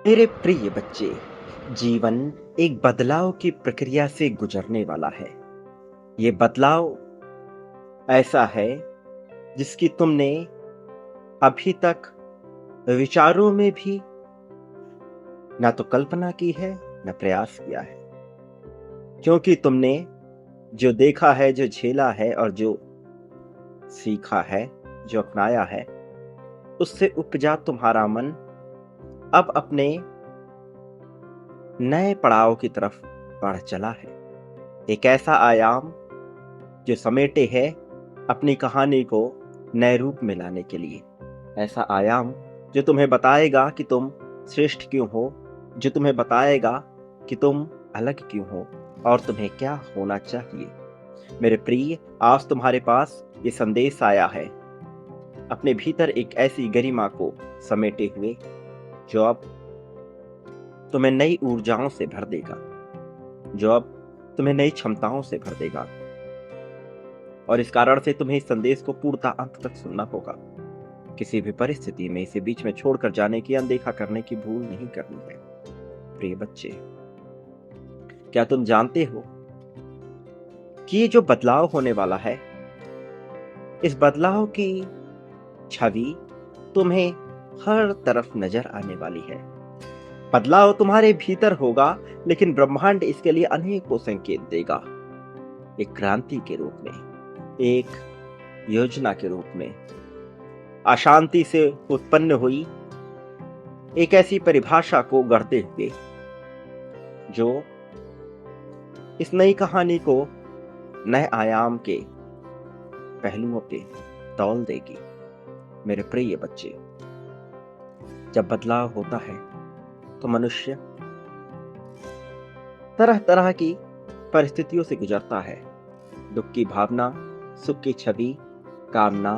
मेरे प्रिय बच्चे, जीवन एक बदलाव की प्रक्रिया से गुजरने वाला है। ये बदलाव ऐसा है जिसकी तुमने अभी तक विचारों में भी ना तो कल्पना की है, ना प्रयास किया है। क्योंकि तुमने जो देखा है, जो झेला है और जो सीखा है, जो अपनाया है, उससे उपजा तुम्हारा मन अब अपने नए पड़ाव की तरफ बढ़ चला है। एक ऐसा आयाम जो समेटे है अपनी कहानी को नए रूप में लाने के लिए। ऐसा आयाम जो तुम्हें बताएगा कि तुम श्रेष्ठ क्यों हो, जो तुम्हें बताएगा कि तुम अलग क्यों हो और तुम्हें क्या होना चाहिए। मेरे प्रिय, आज तुम्हारे पास ये संदेश आया है, अपने भीतर एक ऐसी गरिमा को समेटे हुए जो अब तुम्हें नई ऊर्जाओं से भर देगा, जो अब तुम्हें नई क्षमताओं से भर देगा। और इस कारण से तुम्हें इस संदेश को पूर्णतः अंत तक सुनना होगा। किसी भी परिस्थिति में इसे बीच में छोड़कर जाने की, अनदेखा करने की भूल नहीं करनी है। प्रिय बच्चे, क्या तुम जानते हो कि ये जो बदलाव होने वाला है, इस बदलाव की छवि तुम्हें हर तरफ नजर आने वाली है। बदलाव तुम्हारे भीतर होगा, लेकिन ब्रह्मांड इसके लिए अनेकों संकेत देगा। एक क्रांति के रूप में, एक योजना के रूप में, अशांति से उत्पन्न हुई एक ऐसी परिभाषा को गढ़ते हुए जो इस नई कहानी को नए आयाम के पहलुओं पे तौल देगी। मेरे प्रिय बच्चे, जब बदलाव होता है तो मनुष्य तरह तरह की परिस्थितियों से गुजरता है। दुख की भावना, सुख की छवि, कामना,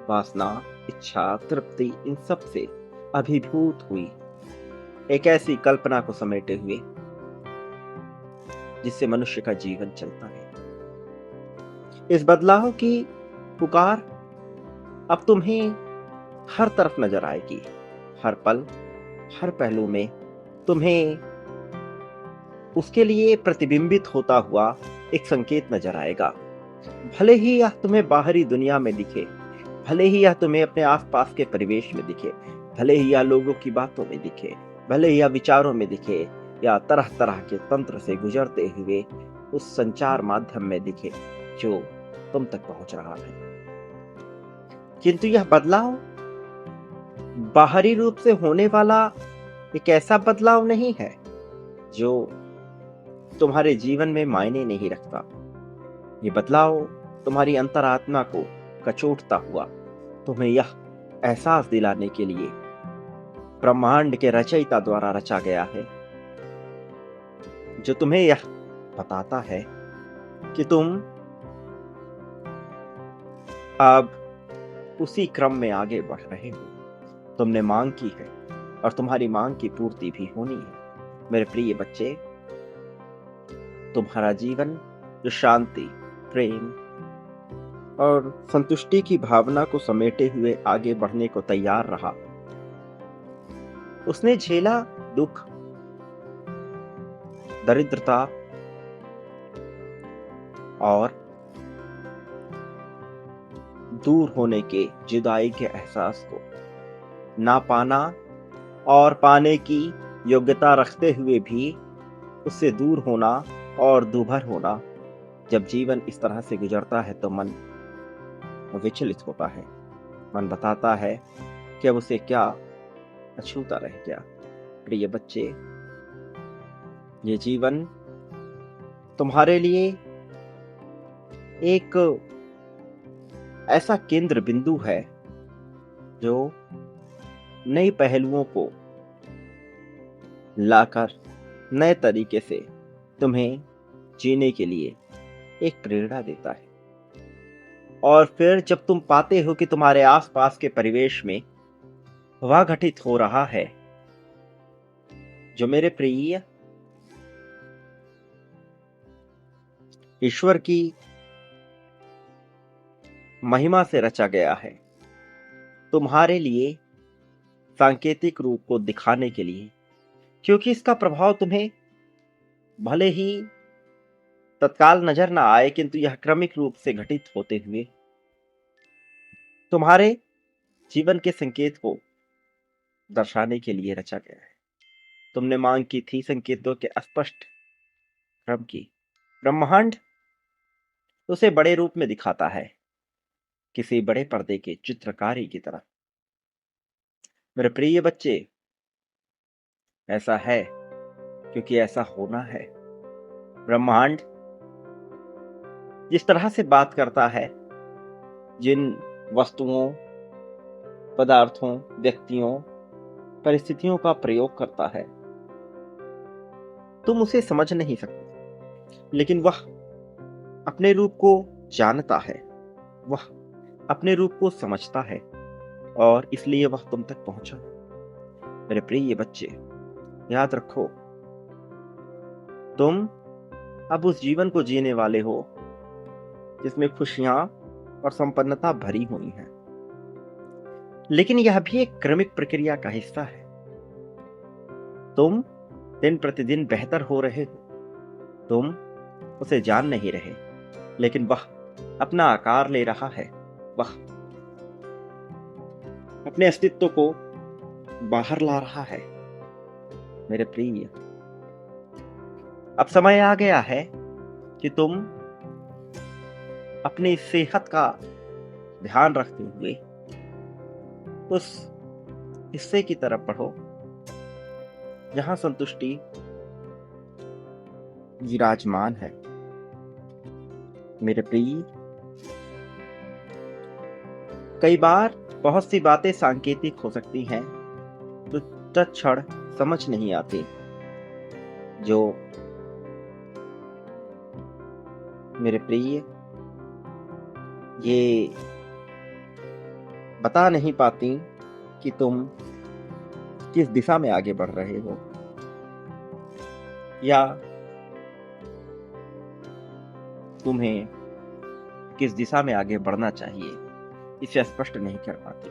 वासना, इच्छा, तृप्ति, इन सब से अभिभूत हुई एक ऐसी कल्पना को समेटे हुए जिससे मनुष्य का जीवन चलता है। इस बदलाव की पुकार अब तुम्हें हर तरफ नजर आएगी। हर पल, हर पहलू में तुम्हें उसके लिए प्रतिबिंबित होता हुआ एक संकेत नजर आएगा। भले ही यह तुम्हें बाहरी दुनिया में दिखे, भले ही यह तुम्हें अपने आसपास के परिवेश में दिखे, भले ही यह लोगों की बातों में दिखे, भले ही यह विचारों में दिखे, या तरह तरह के तंत्र से गुजरते हुए उस संचार माध्यम में दिखे जो तुम तक पहुंच रहा है। किंतु यह बदलाव बाहरी रूप से होने वाला एक ऐसा बदलाव नहीं है जो तुम्हारे जीवन में मायने नहीं रखता। ये बदलाव तुम्हारी अंतरात्मा को कचोटता हुआ तुम्हें यह एहसास दिलाने के लिए ब्रह्मांड के रचयिता द्वारा रचा गया है, जो तुम्हें यह बताता है कि तुम अब उसी क्रम में आगे बढ़ रहे हो। तुमने मांग की है और तुम्हारी मांग की पूर्ति भी होनी है। मेरे प्रिय बच्चे, तुम्हारा जीवन जो शांति, प्रेम और संतुष्टि की भावना को समेटे हुए आगे बढ़ने को तैयार रहा, उसने झेला दुख, दरिद्रता और दूर होने के, जुदाई के एहसास को ना पाना और पाने की योग्यता रखते हुए भी उससे दूर होना और दूभर होना। जब जीवन इस तरह से गुजरता है तो मन विचलित होता है। मन बताता है कि अब उसे क्या अछूता रह गया। प्रिय बच्चे, ये जीवन तुम्हारे लिए एक ऐसा केंद्र बिंदु है जो नई पहलुओं को लाकर नए तरीके से तुम्हें जीने के लिए एक प्रेरणा देता है। और फिर जब तुम पाते हो कि तुम्हारे आसपास के परिवेश में वह घटित हो रहा है जो मेरे प्रिय ईश्वर की महिमा से रचा गया है, तुम्हारे लिए सांकेतिक रूप को दिखाने के लिए, क्योंकि इसका प्रभाव तुम्हें भले ही तत्काल नजर ना आए, किंतु यह क्रमिक रूप से घटित होते हुए तुम्हारे जीवन के संकेत को दर्शाने के लिए रचा गया है। तुमने मांग की थी संकेतों के स्पष्ट क्रम की। ब्रह्मांड उसे बड़े रूप में दिखाता है, किसी बड़े पर्दे के चित्रकारी की तरह। मेरे प्रिय बच्चे, ऐसा है क्योंकि ऐसा होना है। ब्रह्मांड जिस तरह से बात करता है, जिन वस्तुओं, पदार्थों, व्यक्तियों, परिस्थितियों का प्रयोग करता है, तुम उसे समझ नहीं सकते, लेकिन वह अपने रूप को जानता है, वह अपने रूप को समझता है, और इसलिए वह तुम तक पहुंचा। मेरे प्रिय बच्चे, याद रखो, तुम अब उस जीवन को जीने वाले हो जिसमें खुशियां और संपन्नता भरी हुई हैं। लेकिन यह भी एक क्रमिक प्रक्रिया का हिस्सा है। तुम दिन प्रतिदिन बेहतर हो रहे हो, तुम उसे जान नहीं रहे, लेकिन वह अपना आकार ले रहा है, वह अपने अस्तित्व को बाहर ला रहा है। मेरे प्रिय, अब समय आ गया है कि तुम अपनी सेहत का ध्यान रखते हुए उस हिस्से की तरफ बढ़ो जहां संतुष्टि विराजमान है। मेरे प्रिय, कई बार बहुत सी बातें सांकेतिक हो सकती हैं जो तत्क्षण समझ नहीं आती, जो मेरे प्रिय ये बता नहीं पाती कि तुम किस दिशा में आगे बढ़ रहे हो, या तुम्हें किस दिशा में आगे बढ़ना चाहिए, इसे स्पष्ट नहीं कर पाती।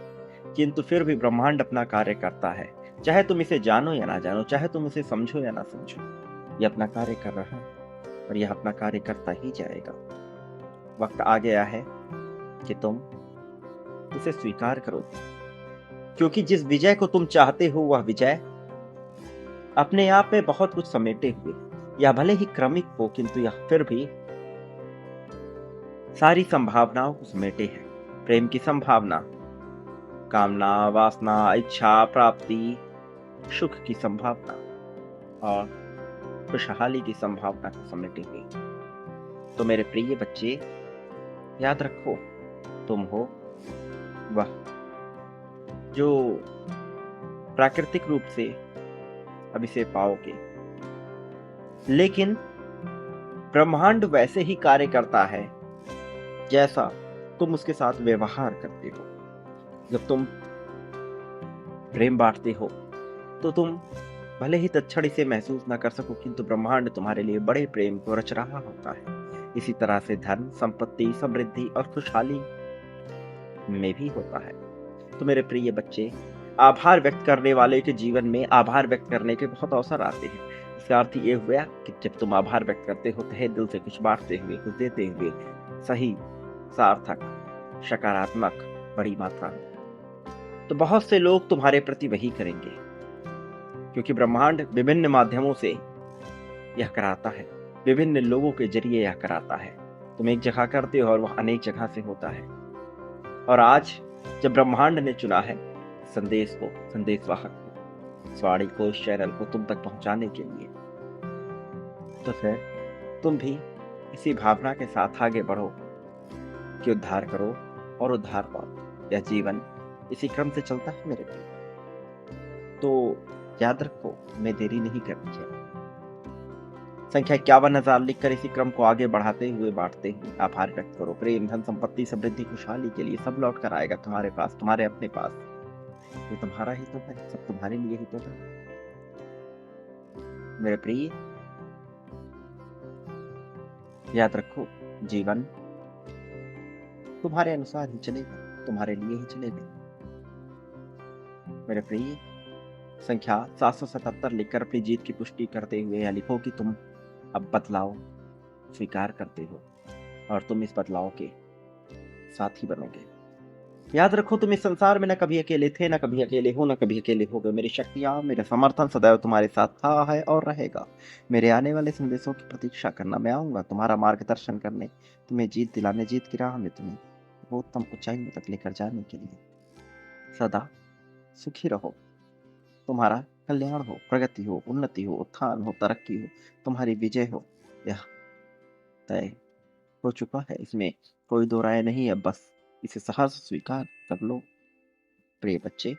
किंतु फिर भी ब्रह्मांड अपना कार्य करता है, चाहे तुम इसे जानो या ना जानो, चाहे तुम इसे समझो या ना समझो, यह अपना कार्य कर रहा है और यह अपना कार्य करता ही जाएगा। वक्त आ गया है कि तुम इसे स्वीकार करो, क्योंकि जिस विजय को तुम चाहते हो वह विजय अपने आप में बहुत कुछ समेटे हुए, या भले ही क्रमिक हो, किंतु यह फिर भी सारी संभावनाओं को समेटे है। प्रेम की संभावना, कामना, वासना, इच्छा, प्राप्ति, सुख की संभावना और खुशहाली की संभावना को समेटे हुए। तो मेरे प्रिय बच्चे, याद रखो, तुम हो वह जो प्राकृतिक रूप से अब इसे पाओगे, लेकिन ब्रह्मांड वैसे ही कार्य करता है जैसा तुम उसके साथ व्यवहार करते हो। जब तुम प्रेम बांटते हो तो तुम भले ही तत्क्षण इसे महसूस ना कर सको, किंतु ब्रह्मांड तुम्हारे लिए बड़े प्रेम को रच रहा होता है। इसी तरह से धन, संपत्ति, समृद्धि और खुशहाली में भी होता है। तो मेरे प्रिय बच्चे, आभार व्यक्त करने वाले के जीवन में आभार व्यक्त करने के बहुत अवसर आते हैं। इसका अर्थ ये हुआ कि जब तुम आभार व्यक्त करते हो, तहे दिल से कुछ बांटते हुए, कुछ देते हुए, सही, सार्थक, सकारात्मक, बड़ी मात्रा में, तो बहुत से लोग तुम्हारे प्रति वही करेंगे, क्योंकि ब्रह्मांड विभिन्न माध्यमों से यह कराता है, विभिन्न लोगों के जरिए यह कराता है। तुम एक जगह करते हो और वह अनेक जगह से होता है। और आज जब ब्रह्मांड ने चुना है संदेश को, संदेशवाहक को, स्वाणी को, इस चैनल को तुम तक पहुंचाने के लिए, तो फिर तुम भी इसी भावना के साथ आगे बढ़ो कि उद्धार करो और उद्धार पाओ। यह जीवन इसी क्रम से चलता है मेरे प्रिय। तो याद रखो, मैं देरी नहीं करनी चाहिए। संख्या 51,000 लिखकर इसी क्रम को आगे बढ़ाते हुए, बांटते हुए आभार व्यक्त करो। प्रेम, धन, संपत्ति, समृद्धि, खुशहाली के लिए सब लौट कर आएगा तुम्हारे पास, तुम्हारे अपने पास। ये तुम्हारा ही तो है, सब तुम्हारे लिए ही तो है मेरे प्रिय। याद रखो, जीवन तुम्हारे अनुसार ही चलेगा, तुम्हारे लिए ही चलेगा मेरे प्रिय। संख्या 777 लिखकर अपनी जीत की पुष्टि करते हुए या लिखो कि तुम अब बदलाव स्वीकार करते हो और तुम इस बदलाव के साथी बनोगे। याद रखो, तुम इस संसार में न कभी अकेले थे, न कभी अकेले हो, न कभी अकेले होगे। मेरी शक्तियाँ, मेरा समर्थन सदैव तुम्हारे साथ था, है और रहेगा। मेरे आने वाले संदेशों की प्रतीक्षा करना। मैं आऊँगा तुम्हारा मार्गदर्शन करने, तुम्हें जीत दिलाने, जीत की राह में तुम्हें वो उत्तम ऊंचाइयों तक लेकर जाने के लिए। सदा सुखी रहो। तुम्हारा कल्याण हो, प्रगति हो, उन्नति हो, उत्थान हो, तरक्की हो, तुम्हारी विजय हो। यह तय हो चुका है, इसमें कोई दो राय नहीं है। बस इसे सहर्ष स्वीकार कर लो। प्रिय बच्चे,